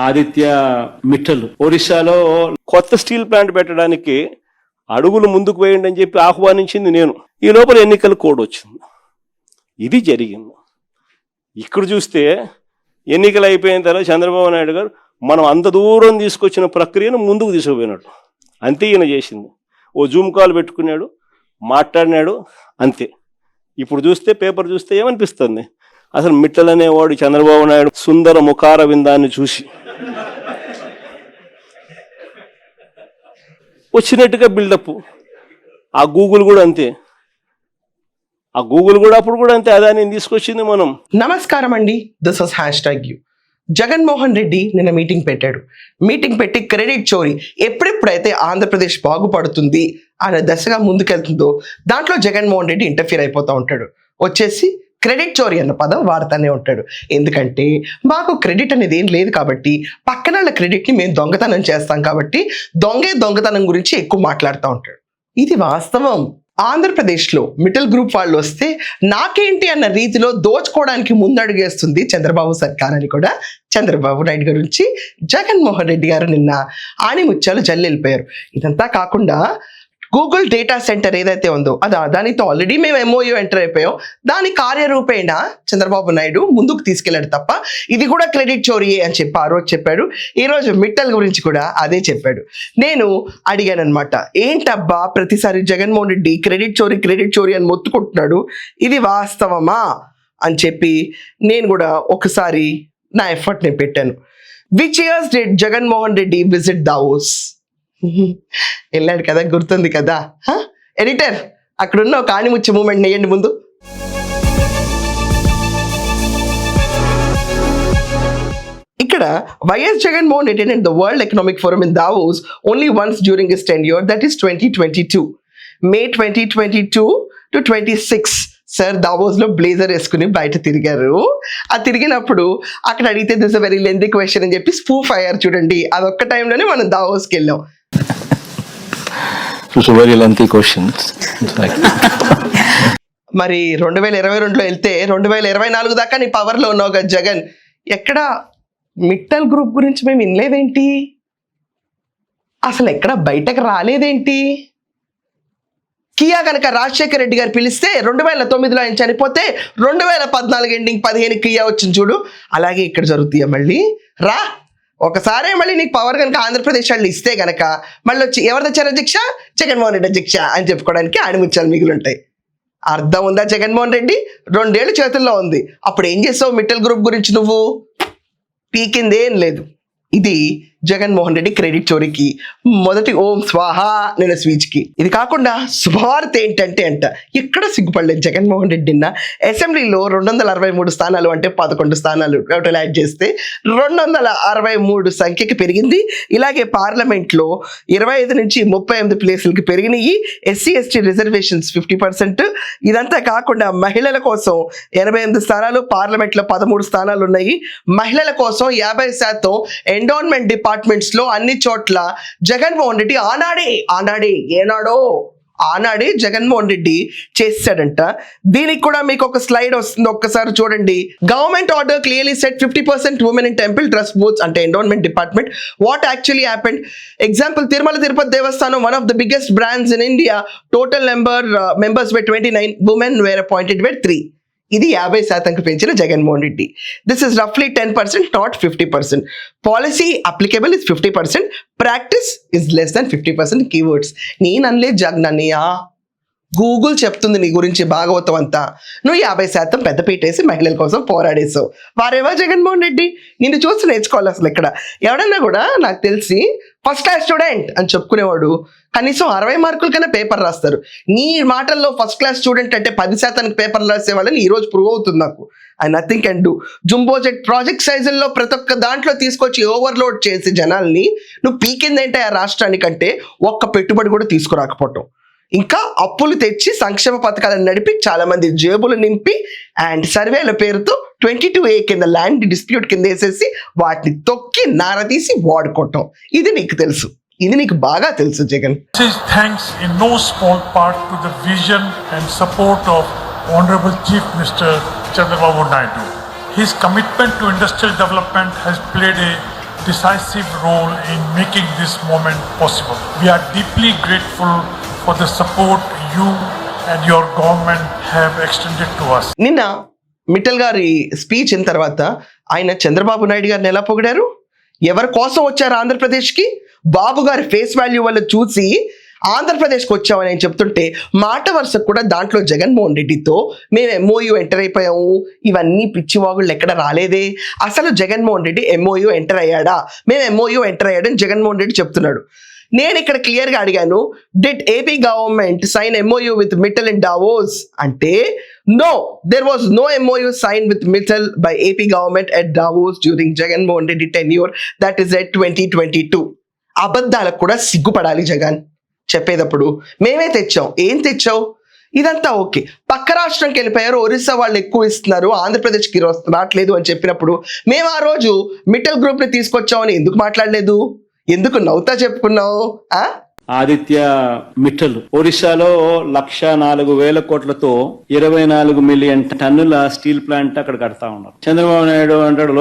ఆదిత్య మిట్టల్ ఒరిస్సాలో కొత్త steel plant పెట్టడానికి అడుగులు ముందుకు వేయండి అని చెప్పి ఆహ్వానించింది నేను. ఈ లోపల ఎన్నికల కోడ్ వచ్చింది. ఇది జరిగింది. ఇక్కడ చూస్తే ఎన్నికలు అయిపోయిన తర్వాత చంద్రబాబు నాయుడు గారు మనం అంత దూరం తీసుకొచ్చిన ప్రక్రియను ముందుకు తీసుకుపోయినట్టు అంతే ఈయన చేసింది. ఓ జూమ్ కాల్ పెట్టుకున్నాడు, మాట్లాడినాడు, అంతే. ఇప్పుడు చూస్తే పేపర్ చూస్తే ఏమనిపిస్తుంది, అసలు మిట్టల్ అనేవాడు చంద్రబాబు నాయుడు సుందర ముఖార విందాన్ని చూసి వచ్చినట్టుగా బిల్డప్. ఆ గూగుల్ కూడా అంతే, ఆ గూగుల్ కూడా అప్పుడు కూడా అంతే, అదా నేను తీసుకొచ్చింది మనం. నమస్కారం అండి, this is #you. Jaganmohan Reddy నిన్న మీటింగ్ పెట్టాడు. మీటింగ్ పెట్టి క్రెడిట్ చోరీ ఎప్పుడెప్పుడైతే ఆంధ్రప్రదేశ్ బాగుపడుతుంది అనే దశగా ముందుకెళ్తుందో దాంట్లో జగన్మోహన్ రెడ్డి ఇంటర్ఫియర్ అయిపోతూ ఉంటాడు. వచ్చేసి క్రెడిట్ చోరీ అన్న పదం వాడుతూనే ఉంటాడు. ఎందుకంటే మాకు క్రెడిట్ అనేది ఏం లేదు కాబట్టి పక్కన వాళ్ళ క్రెడిట్ని మేము దొంగతనం చేస్తాం కాబట్టి దొంగతనం గురించి ఎక్కువ మాట్లాడుతూ ఉంటాడు. ఇది వాస్తవం. ఆంధ్రప్రదేశ్లో మిడిల్ గ్రూప్ వాళ్ళు వస్తే నాకేంటి అన్న రీతిలో దోచుకోవడానికి ముందడుగేస్తుంది చంద్రబాబు సర్కార్ అని కూడా చంద్రబాబు నాయుడు గురించి జగన్మోహన్ రెడ్డి గారు నిన్న ఆణిముత్యాలు జల్లెళ్ళిపోయారు. ఇదంతా కాకుండా గూగుల్ డేటా సెంటర్ ఏదైతే ఉందో దానితో ఆల్రెడీ మేము MOU ఎంటర్ అయిపోయాం. దాని కార్యరూపేణ చంద్రబాబు నాయుడు ముందుకు తీసుకెళ్లాడు తప్ప ఇది కూడా క్రెడిట్ చోరీయే అని చెప్పి ఆ రోజు చెప్పాడు. ఈరోజు మిట్టల్ గురించి కూడా అదే చెప్పాడు. నేను అడిగాను అనమాట, ఏంటబ్బా ప్రతిసారి జగన్మోహన్ రెడ్డి క్రెడిట్ చోరీ అని మొత్తుకుంటున్నాడు, ఇది వాస్తవమా అని చెప్పి నేను కూడా ఒకసారి నా ఎఫర్ట్ నేను పెట్టాను. Which years did Jaganmohan Reddy visit Davos? వెళ్ళాడు కదా, గుర్తుంది కదా. ఎడిటర్, అక్కడున్న ఒక ఆణిముత్య మూమెంట్ నెయ్యండి ముందు. ఇక్కడ YS Jaganmohan Reddy and the world economic forum in Davos only once during his tenure, that is 2022 May 2022 to 26 sir Davos లో బ్లేజర్ వేసుకుని బయట తిరిగారు. ఆ తిరిగినప్పుడు అక్కడ అడిగితే this a very lengthy question అని చెప్పి స్పూఫ్ అయ్యారు. చూడండి, అదొక్క టైంలోనే మనం దావోస్కి వెళ్ళాం. మరి 2022లో వెళ్తే 2024 దాకా నీ పవర్లో ఉన్నావు కదా జగన్, ఎక్కడ మిట్టల్ గ్రూప్ గురించి మేము వినలేదేంటి, అసలు ఎక్కడ బయటకు రాలేదేంటి? కియా కనుక రాజశేఖర రెడ్డి గారు పిలిస్తే 2009లో ఆయన చనిపోతే 2014 ఎండింగ్ 15 కియా వచ్చింది చూడు, అలాగే ఇక్కడ జరుగుతాయా మళ్ళీ? రా ఒకసారి మళ్ళీ నీకు పవర్ కనుక ఆంధ్రప్రదేశ్ వాళ్ళు ఇస్తే గనక మళ్ళీ వచ్చి ఎవరు తెచ్చారు అధ్యక్ష, జగన్మోహన్ రెడ్డి అధ్యక్ష అని చెప్పుకోవడానికి ఆణిముత్యాలు మిగిలి ఉంటాయి. అర్థం ఉందా? జగన్మోహన్ రెడ్డి 2 ఏళ్ళు చేతుల్లో ఉంది, అప్పుడు ఏం చేసావు మిట్టల్ గ్రూప్ గురించి? నువ్వు పీకిందేం లేదు. ఇది జగన్మోహన్ రెడ్డి క్రెడిట్ చోరీకి మొదటి ఓం స్వాహా నేను స్పీచ్కి. ఇది కాకుండా శుభవార్త ఏంటంటే ఎక్కడ సిగ్గుపడలేదు జగన్మోహన్ రెడ్డి. అసెంబ్లీలో 263 స్థానాలు అంటే 11 స్థానాలు టోటల్ యాడ్ చేస్తే 263 సంఖ్యకి పెరిగింది. ఇలాగే పార్లమెంట్లో 25 నుంచి 38 ప్లేసులకి పెరిగినాయి. SC/ST reservations 50%. ఇదంతా కాకుండా మహిళల కోసం 88 స్థానాలు, పార్లమెంట్లో 13 స్థానాలు ఉన్నాయి. మహిళల కోసం 50% ఎండోన్మెంట్ డిపార్ట్మెంట్స్ లో అన్ని చోట్ల జగన్మోహన్ రెడ్డి ఆనాడే జగన్మోహన్ రెడ్డి చేశాడంట. దీనికి కూడా మీకు ఒక స్లైడ్ వస్తుంది, ఒక్కసారి చూడండి. Government order clearly set 50% women in temple trust boards అంటే endowment department. What actually happened? Example, Tirumala Tirupati Devasthanam, one of the biggest brands in India, total members were 29, women were appointed were 3. ఇది 50%కు పెంచిన జగన్మోహన్ రెడ్డి. దిస్ ఇస్ రఫ్లీ 10%, not 50%. Policy applicable is 50%, practice is less than 50%. Keywords నేను అనలేదు జగనన్నయ్య, Google చెప్తుంది నీ గురించి భాగవతం అంతా. నువ్వు 50% పెద్ద పెట్టేసి మహిళల కోసం పోరాడేసావు. వారేవా జగన్మోహన్ రెడ్డి, నిన్ను చూసి నేర్చుకోవాలి. అసలు ఇక్కడ ఎవడన్నా కూడా నాకు తెలిసి ఫస్ట్ క్లాస్ స్టూడెంట్ అని చెప్పుకునేవాడు కనీసం 60 మార్కుల కన్నా పేపర్ రాస్తారు. నీ మాటల్లో ఫస్ట్ క్లాస్ స్టూడెంట్ అంటే 10% పేపర్లు రాసే వాళ్ళని ఈ రోజు ప్రూవ్ అవుతుంది నాకు. I nothing can do. Jumbo jet project సైజుల్లో ప్రతి ఒక్క దాంట్లో తీసుకొచ్చి ఓవర్లోడ్ చేసి జనాల్ని నువ్వు పీకిందంటే ఆ రాష్ట్రానికంటే ఒక్క పెట్టుబడి కూడా తీసుకురాకపోవటం, ఇంకా అప్పులు తెచ్చి సంక్షేమ పథకాలను నడిపి చాలా మంది జేబులు నింపి అండ్ సర్వేల పేరుతో 22A కింద ల్యాండ్ డిస్ప్యూట్ కింద వేసేసి వాటిని తొక్కి నారదీసి వాడుకోవటం. ఇది నీకు తెలుసు, ఇది నీకు బాగా తెలుసు Jagan. Thanks in no small part to the vision and support of Honorable Chief Minister Chandrababu Naidu. His commitment to industrial development has played a decisive role in making this moment possible. We are deeply grateful for the support you and your government have extended to us. నిన్న మిట్టల్ గారి speech అయిన తర్వాత ఆయన చంద్రబాబు నాయుడు గారిని ఎలా పొగిడారు? ఎవరి కోసం వచ్చారు ఆంధ్రప్రదేశ్కి? బాబు గారి ఫేస్ వాల్యూ వల్ల చూసి ఆంధ్రప్రదేశ్కి వచ్చామని ఆయన చెప్తుంటే మాట వరుసకు కూడా దాంట్లో జగన్మోహన్ రెడ్డితో మేము ఎంఓయూ ఎంటర్ అయిపోయాము, ఇవన్నీ పిచ్చివాగుళ్ళు ఎక్కడ రాలేదే, అసలు జగన్మోహన్ రెడ్డి ఎంఓయూ ఎంటర్ అయ్యాడా, మేము ఎంఓయూ ఎంటర్ అయ్యాడని జగన్మోహన్ రెడ్డి చెప్తున్నాడు. నేను ఇక్కడ క్లియర్గా అడిగాను, did AP government sign MOU with Mittal in Davos అంటే no, there was no MOU sign with Mittal by AP government at Davos during Jaganmohan Reddy tenure, that is at 2022. అబద్ధాలకు కూడా సిగ్గుపడాలి జగన్ చెప్పేటప్పుడు. మేమే తెచ్చాం, ఏం తెచ్చావు? ఇదంతా ఓకే. పక్క రాష్ట్రంకి వెళ్ళిపోయారు, ఒరిస్సా వాళ్ళు ఎక్కువ ఇస్తున్నారు, ఆంధ్రప్రదేశ్కి రావట్లేదు అని చెప్పినప్పుడు మేము ఆ రోజు మిట్టల్ గ్రూప్ని తీసుకొచ్చామని ఎందుకు మాట్లాడలేదు? ఎందుకు నవ్వుతా చెప్పుకున్నావు? ఆదిత్య మిట్టల్ ఒరిస్సాలో 1,04,000 కోట్లతో 24 మిలియన్ టన్నుల స్టీల్ ప్లాంట్ అక్కడ కడతా ఉన్నారు. చంద్రబాబు నాయుడు అంటాడు,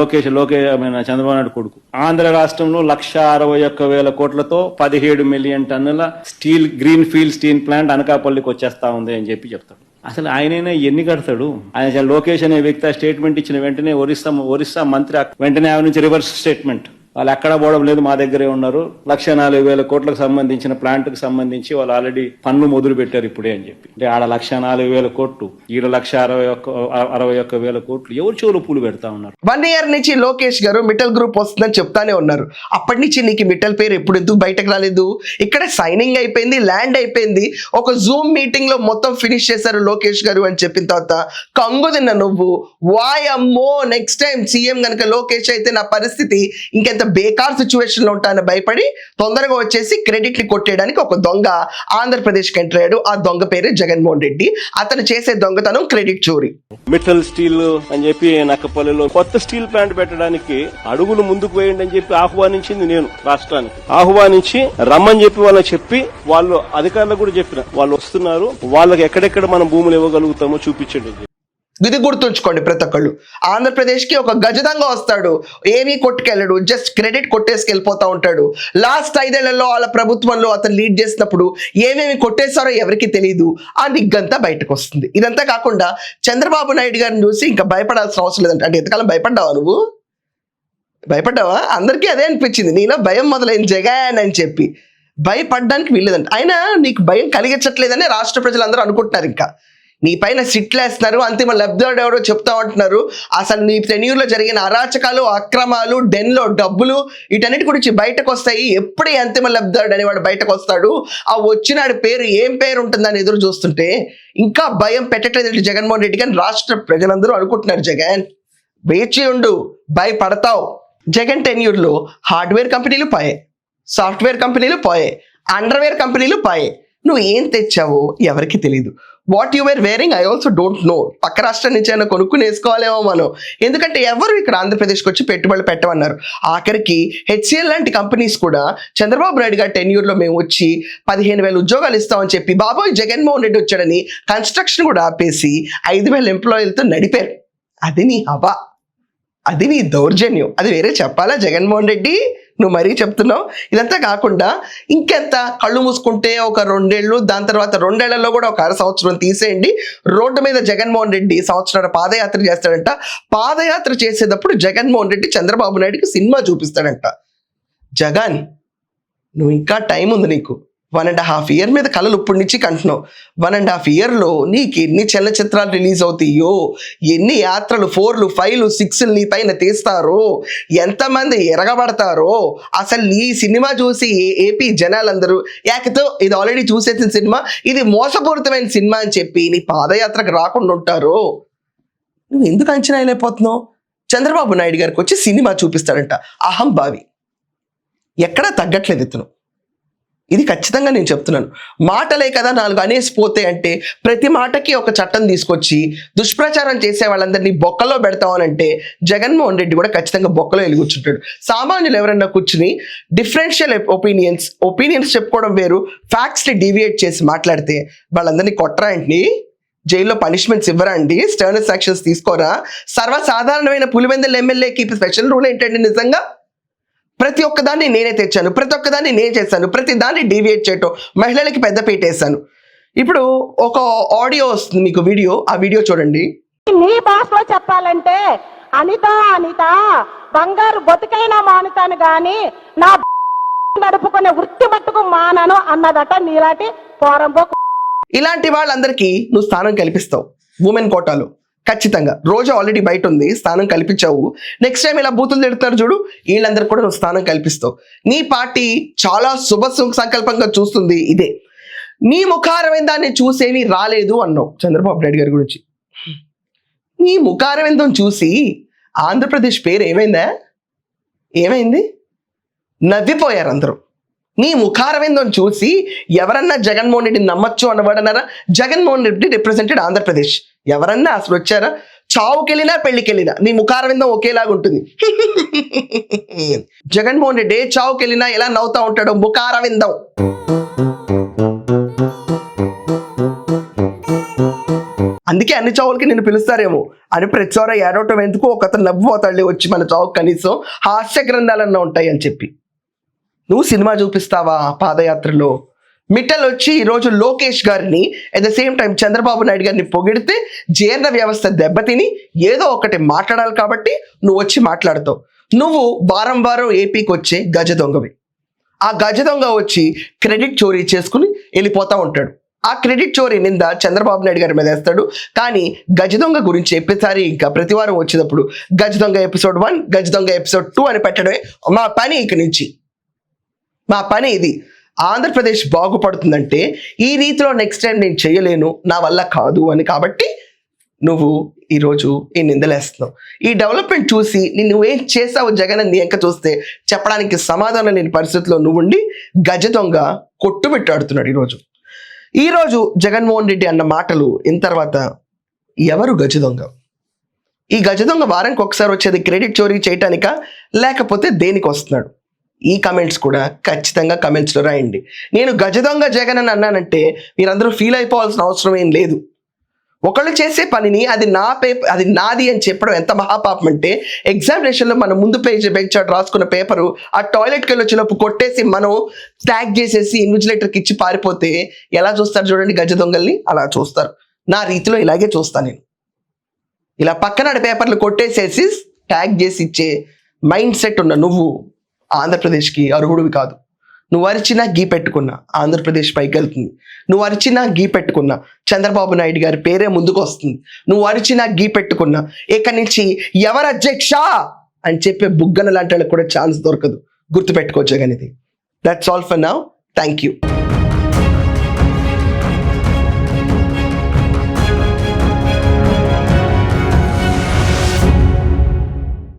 చంద్రబాబు నాయుడు కొడుకు. ఆంధ్ర రాష్ట్రంలో 1,61,000 కోట్లతో 17 మిలియన్ టన్నుల steel greenfield steel plant అనకాపల్లికి వచ్చేస్తా ఉంది అని చెప్పి చెప్తాడు. అసలు ఆయనైనా ఎన్ని కడతాడు? ఆయన లోకేష్ అనే వ్యక్తి స్టేట్మెంట్ ఇచ్చిన వెంటనే ఒరిస్సా మంత్రి వెంటనే ఆయన నుంచి రివర్స్ స్టేట్మెంట్, వాళ్ళు ఎక్కడ పోవడం లేదు, మా దగ్గరే ఉన్నారు, 1,04,000 కోట్లకు సంబంధించిన ప్లాంట్కి సంబంధించి వాళ్ళు ఆల్రెడీ పన్ను మొదలు పెట్టారు ఇప్పుడే అని చెప్పి. అంటే ఆడ 1,04,000 కోట్లు, ఈడ 1,61,000 కోట్లు ఎవరు చెవులు పూలు పెడతా ఉన్నారు. 1 year నుంచి లోకేష్ గారు మిట్టల్ గ్రూప్ వస్తుందని చెప్తానే ఉన్నారు. అప్పటి నుంచి నీకు మిట్టల్ పేరు ఎప్పుడు ఎందుకు బయటకు రాలేదు? ఇక్కడ సైనింగ్ అయిపోయింది, ల్యాండ్ అయిపోయింది, ఒక జూమ్ మీటింగ్ లో మొత్తం ఫినిష్ చేశారు లోకేష్ గారు అని చెప్పిన తర్వాత కంగు తిన్న నువ్వు వాయమ్మో నెక్స్ట్ టైం సీఎం గనక లోకేష్ అయితే నా పరిస్థితి ఇంకెంత బేకార్ సిచ్యువేషన్ లో ఉంటానని భయపడి తొందరగా వచ్చేసి క్రెడిట్ ని కొట్టేయడానికి ఒక దొంగ ఆంధ్రప్రదేశ్కి ఎంటర్ అయ్యాడు. ఆ దొంగ పేరు జగన్మోహన్ రెడ్డి. అతను చేసే దొంగతనం క్రెడిట్ చోరీ. మిట్టల్ స్టీల్ అని చెప్పి నక్కపల్లిలో కొత్త స్టీల్ ప్లాంట్ పెట్టడానికి అడుగులు ముందుకు వేయండి అని చెప్పి ఆహ్వానించింది నేను రాష్ట్రానికి. ఆహ్వానించి రమ్మని చెప్పి వాళ్ళకి చెప్పి వాళ్ళు అధికారులకు కూడా చెప్పిన, వాళ్ళు వస్తున్నారు, వాళ్ళకి ఎక్కడెక్కడ మనం భూములు ఇవ్వగలుగుతామో చూపించండి. ఇది గుర్తుంచుకోండి ప్రతి ఒక్కళ్ళు. ఆంధ్రప్రదేశ్కి ఒక గజదంగా వస్తాడు, ఏమీ కొట్టుకెళ్ళడు, జస్ట్ క్రెడిట్ కొట్టేసుకెళ్ళిపోతా ఉంటాడు. లాస్ట్ 5 ఏళ్లలో వాళ్ళ ప్రభుత్వంలో అతను లీడ్ చేసినప్పుడు ఏమేమి కొట్టేశారో ఎవరికి తెలియదు. ఆ నిగ్గంతా బయటకు వస్తుంది. ఇదంతా కాకుండా చంద్రబాబు నాయుడు గారిని చూసి ఇంకా భయపడాల్సిన అవసరం లేదంటే, అంటే ఎంతకాలం భయపడ్డావా నువ్వు? భయపడ్డావా? అందరికీ అదే అనిపించింది, నీలో భయం మొదలైంది జగన్ అని చెప్పి. భయపడడానికి వీల్లేదంట. అయినా నీకు భయం కలిగించట్లేదని రాష్ట్ర ప్రజలందరూ అనుకుంటున్నారు. ఇంకా నీ పైన సిట్లేస్తున్నారు, అంతిమ లబ్ధిదారుడు ఎవరో చెప్తా ఉంటున్నారు. అసలు నీ టెన్యూర్లో జరిగిన అరాచకాలు, అక్రమాలు, డెన్లో డబ్బులు, వీటన్నిటి గురించి బయటకు వస్తాయి. ఎప్పుడు అంతిమ లబ్ధిదారుడు అనేవాడు బయటకు వస్తాడు, ఆ వచ్చినాడు పేరు ఏం పేరు ఉంటుందని ఎదురు చూస్తుంటే ఇంకా భయం పెట్టట్లేదు జగన్మోహన్ రెడ్డి గారిని రాష్ట్ర ప్రజలందరూ అనుకుంటున్నారు. జగన్ వేచి ఉండు, భయపడతావు. జగన్ టెన్యూర్లో హార్డ్వేర్ కంపెనీలు పోయాయి, సాఫ్ట్వేర్ కంపెనీలు పోయాయి, అండర్వేర్ కంపెనీలు పోయాయి. నువ్వు ఏం తెచ్చావో ఎవరికి తెలియదు. What you were wearing I also don't know. పక్క రాష్ట్రం నుంచి అయినా కొనుక్కుని వేసుకోవాలేమో మనం. ఎందుకంటే ఎవరు ఇక్కడ ఆంధ్రప్రదేశ్కి వచ్చి పెట్టుబడులు పెట్టమన్నారు. ఆఖరికి హెచ్సిఎల్ లాంటి కంపెనీస్ కూడా చంద్రబాబు నాయుడు గారి టెన్యూర్లో మేము వచ్చి 15,000 ఉద్యోగాలు ఇస్తామని చెప్పి బాబోయ్ జగన్మోహన్ రెడ్డి వచ్చాడని కన్స్ట్రక్షన్ కూడా ఆపేసి 5,000 ఎంప్లాయీలతో నడిపారు. అది నీ హవా, అది నీ దౌర్జన్యం. అది వేరే చెప్పాలా జగన్మోహన్ రెడ్డి? నువ్వు మరీ చెప్తున్నావు. ఇదంతా కాకుండా ఇంకెంత, కళ్ళు మూసుకుంటే ఒక 2 ఏళ్ళు, దాని తర్వాత 2 ఏళ్లలో కూడా ఒక 1/2 సంవత్సరం తీసేయండి. రోడ్డు మీద జగన్మోహన్ రెడ్డి సంవత్సరాల పాదయాత్ర చేస్తాడంట. పాదయాత్ర చేసేటప్పుడు జగన్మోహన్ రెడ్డి చంద్రబాబు నాయుడికి సినిమా చూపిస్తాడంట. జగన్ నువ్వు ఇంకా టైం ఉంది నీకు. 1.5 year మీద కళలు ఇప్పటి నుంచి కంటున్నావు. 1.5 yearలో నీకు ఎన్ని చలనచిత్రాలు రిలీజ్ అవుతాయో, ఎన్ని యాత్రలు 4లు 5లు 6లు నీ పైన తీస్తారో, ఎంతమంది ఎరగబడతారో. అసలు నీ సినిమా చూసి ఏపీ జనాలందరూ యాకతో ఇది ఆల్రెడీ చూసేసిన సినిమా, ఇది మోసపూరితమైన సినిమా అని చెప్పి నీ పాదయాత్రకు రాకుండా ఉంటారో. నువ్వు ఎందుకు అంచనా అయిపోతున్నావు? చంద్రబాబు నాయుడు గారికి వచ్చి సినిమా చూపిస్తాడంట. అహంభావి, ఎక్కడా తగ్గట్లేదు ఇతను. ఇది ఖచ్చితంగా నేను చెప్తున్నాను. మాటలే కదా 4 అనేసిపోతే అంటే ప్రతి మాటకి ఒక చట్టం తీసుకొచ్చి దుష్ప్రచారం చేసే వాళ్ళందరినీ బొక్కలో పెడతామనంటే జగన్మోహన్ రెడ్డి కూడా ఖచ్చితంగా బొక్కలో వెలుగుచ్చుంటాడు. సామాన్యులు ఎవరైనా కూర్చుని డిఫరెన్షియల్ ఒపీనియన్స్ చెప్పుకోవడం వేరు, ఫ్యాక్ట్స్ని డీవియేట్ చేసి మాట్లాడితే వాళ్ళందరినీ కొట్టరా అండి, జైల్లో పనిష్మెంట్స్ ఇవ్వరా అండి, స్టర్నస్ యాక్షన్స్ తీసుకోరా? సర్వసాధారణమైన పులివెందుల ఎమ్మెల్యేకి స్పెషల్ రూల్ ఏంటండి? నిజంగా ప్రతి ఒక్కదాన్ని నేనే తెచ్చాను, ప్రతి ఒక్కదాన్ని నేను చేశాను, ప్రతి దాన్ని డీవియేట్ చేయటం, మహిళలకి పెద్ద పీట వేశాను. ఇప్పుడు ఒక ఆడియో వస్తుంది మీకు, వీడియో, ఆ వీడియో చూడండి. నీ భాషలో చెప్పాలంటే అనిత బంగారు బతుకైనా మానుతాను గాని నా నడుపుకునే వృత్తి మట్టుకు మానను అన్నదట నీలాంటి పోరంబో. ఇలాంటి వాళ్ళందరికీ నువ్వు స్థానం కల్పిస్తావు ఉమెన్ కోటాలో ఖచ్చితంగా. రోజు ఆల్రెడీ బయట ఉంది, స్థానం కల్పించావు. నెక్స్ట్ టైం ఇలా బూతులు తిడతారు చూడు, వీళ్ళందరికీ కూడా నువ్వు స్థానం కల్పిస్తావు. నీ పార్టీ చాలా శుభ సంకల్పంగా చూస్తుంది ఇదే. నీ ముఖారమైన దాన్ని చూసేవి రాలేదు అన్నావు చంద్రబాబు నాయుడు గారి గురించి. నీ ముఖారవిందం చూసి ఆంధ్రప్రదేశ్ పేరు ఏమైంది? నవ్విపోయారు అందరూ. నీ ముఖారవిందం చూసి ఎవరన్నా జగన్మోహన్ రెడ్డిని నమ్మచ్చు అన్నవాడన్నారా? జగన్మోహన్ రెడ్డి రిప్రజెంటెడ్ ఆంధ్రప్రదేశ్. ఎవరన్నా అసలు వచ్చారా? చావుకెళ్ళినా పెళ్లికెళ్ళినా నీ ముఖారవిందం ఒకేలాగా ఉంటుంది. జగన్మోహన్ రెడ్డి చావుకెళ్ళినా ఎలా నవ్వుతా ఉంటాడో ముఖారవిందం. అందుకే అన్ని చావులకి నేను పిలుస్తారేమో అని ప్రతిసారి ఏడవటం ఎందుకు, ఒకతను నవ్వుపోతాడు వచ్చి మన చావుకు, కనీసం హాస్య గ్రంథాలన్నా ఉంటాయి అని చెప్పి. నువ్వు సినిమా చూపిస్తావా పాదయాత్రలో? మిట్టల్ వచ్చి ఈరోజు లోకేష్ గారిని at the same time Chandrababu Naidu గారిని పొగిడితే జీర్ణ వ్యవస్థ దెబ్బతిని ఏదో ఒకటి మాట్లాడాలి కాబట్టి నువ్వు వచ్చి మాట్లాడతావు. నువ్వు వారం ఏపీకి వచ్చే గజ దొంగవి. ఆ గజ దొంగ వచ్చి క్రెడిట్ చోరీ చేసుకుని వెళ్ళిపోతా ఉంటాడు. ఆ క్రెడిట్ చోరీ నింద చంద్రబాబు నాయుడు గారి మీద వేస్తాడు. కానీ గజ దొంగ గురించి చెప్పేసారి ఇంకా ప్రతివారం వచ్చేటప్పుడు గజ దొంగ ఎపిసోడ్ 1, గజ దొంగ ఎపిసోడ్ 2 అని పెట్టడమే మా పని. ఇక నుంచి మా పని ఇది. ఆంధ్రప్రదేశ్ బాగుపడుతుందంటే ఈ రీతిలో నెక్స్ట్ టైం నేను చేయలేను, నా వల్ల కాదు అని. కాబట్టి నువ్వు ఈరోజు ఈ నిందలేస్తున్నావు. ఈ డెవలప్మెంట్ చూసి నువ్వేం చేసావు జగన్ అని ఎంక చూస్తే చెప్పడానికి సమాధానం లేని పరిస్థితిలో నువ్వుండి గజ దొంగ కొట్టుబెట్టాడుతున్నాడు ఈరోజు జగన్మోహన్ రెడ్డి అన్న మాటలు ఇన్ తర్వాత ఎవరు గజ దొంగ? ఈ గజ దొంగ వారానికి ఒకసారి వచ్చేది క్రెడిట్ చోరీ చేయటానికా లేకపోతే దేనికి వస్తున్నాడు? ఈ కమెంట్స్ కూడా ఖచ్చితంగా కమెంట్స్లో రాయండి. నేను గజ దొంగ జగన్ అని అన్నానంటే మీరందరూ ఫీల్ అయిపోవాల్సిన అవసరం ఏం లేదు. ఒకళ్ళు చేసే పనిని అది నాది అని చెప్పడం ఎంత మహాపాపం అంటే, ఎగ్జామినేషన్లో మన ముందు బెంచ్ చాట్ రాసుకున్న పేపరు ఆ టాయిలెట్కి వెళ్ళి వచ్చేలోపు కొట్టేసి మనం ట్యాగ్ చేసేసి ఇన్విజిలేటర్కి ఇచ్చి పారిపోతే ఎలా చూస్తారు చూడండి గజ దొంగల్ని, అలా చూస్తారు. నా రీతిలో ఇలాగే చూస్తాను నేను. ఇలా పక్కన పేపర్లు కొట్టేసేసి ట్యాగ్ చేసి ఇచ్చే మైండ్ సెట్ ఉన్న నువ్వు ఆంధ్రప్రదేశ్కి అర్హుడివి కాదు. నువ్వు అరిచినా గీ పెట్టుకున్నా ఆంధ్రప్రదేశ్ పైకి వెళ్తుంది. నువ్వు అరిచినా గీ పెట్టుకున్నా చంద్రబాబు నాయుడు గారి పేరే ముందుకు వస్తుంది. నువ్వు అరిచినా గీ పెట్టుకున్నా ఇక్కడి నుంచి ఎవరు అధ్యక్ష అని చెప్పే బుగ్గన లాంటి వాళ్ళకి కూడా ఛాన్స్ దొరకదు. గుర్తుపెట్టుకో జగన్ ఇది. That's all for now. Thank you.